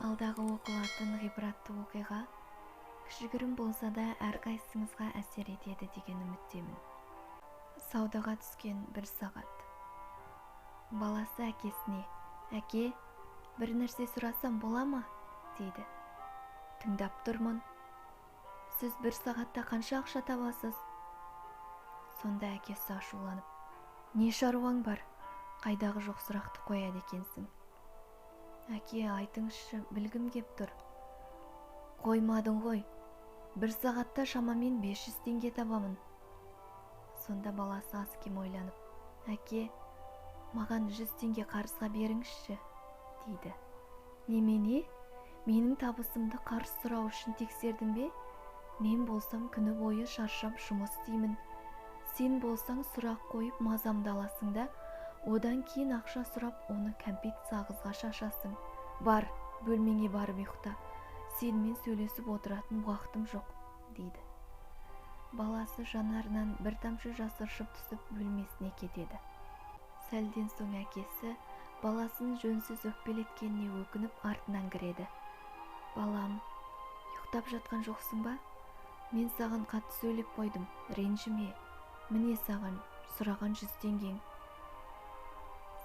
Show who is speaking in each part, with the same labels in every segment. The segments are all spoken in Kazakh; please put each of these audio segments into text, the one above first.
Speaker 1: Алдағы оқылатын ғибратты оқиға кішігірім болса да әрқайсыңызға әсер етеді деген үміттемін. Саудаға түскен бір сағат. Баласы әкесіне: «Әке, бір нәрсе сұрасам бола ма?» дейді. «Тыңдап тұрмын. Сіз бір сағатта қанша ақша табасыз?» Сонда әкесі ашуланып: «Не шаруаң бар? Қайдағы жоқ сұрақты қояды екенсің?» «Әке, айтыңызшы, білгім кеп тұр». «Қоймадың ғой. Бір сағатта шамамен 500 теңге табамын». Сонда баласы аз кем ойланып: «Әке, маған 100 теңге қарызға беріңізші», дейді. «Немене? Менің табысымды қарыз сұрау үшін тексердің бе? Мен болсам күні бойы шаршап жұмыс істеймін. Сен болсаң сұрақ қойып мазамды аласың да, одан кейін ақша сұрап оны кәмпит сағызға шашасың. Бар, бөлмеңе барып ұйықта. Сенімен сөйлесіп отыратын уақытым жоқ», дейді. Баласы жанарынан бір тамшы жас ыршып түсіп бөлмесіне кетеді. Сәлден соң әкесі баласын жөнсіз өкпелеткеніне өкініп артынан кіреді. «Балам, ұйықтап жатқан жоқсың ба? Мен саған қатты сөйлеп қойдым, ренжіме. Міне саған сұраған 100 теңгең».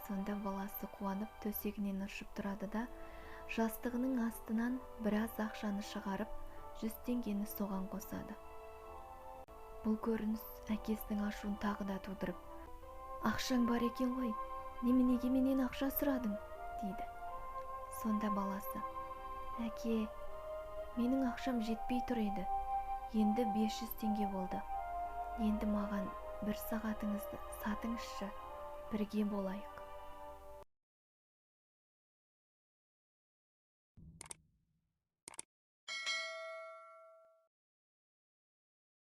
Speaker 1: Сонда баласы қуанып төсегінен ыршып тұрады да, жастығының астынан біраз ақшаны шығарып, 100 теңгені соған қосады. Бұл көрініс әкесінің ашуын тағы да тудырып: «Ақшаң бар екен ғой, неменеге менен ақша сұрадың?» дейді. Сонда баласы: «Әке, менің ақшам жетпей тұр еді. Енді 500 теңге болды. Енді маған бір сағатыңызды сатыңызшы, бірге болайық».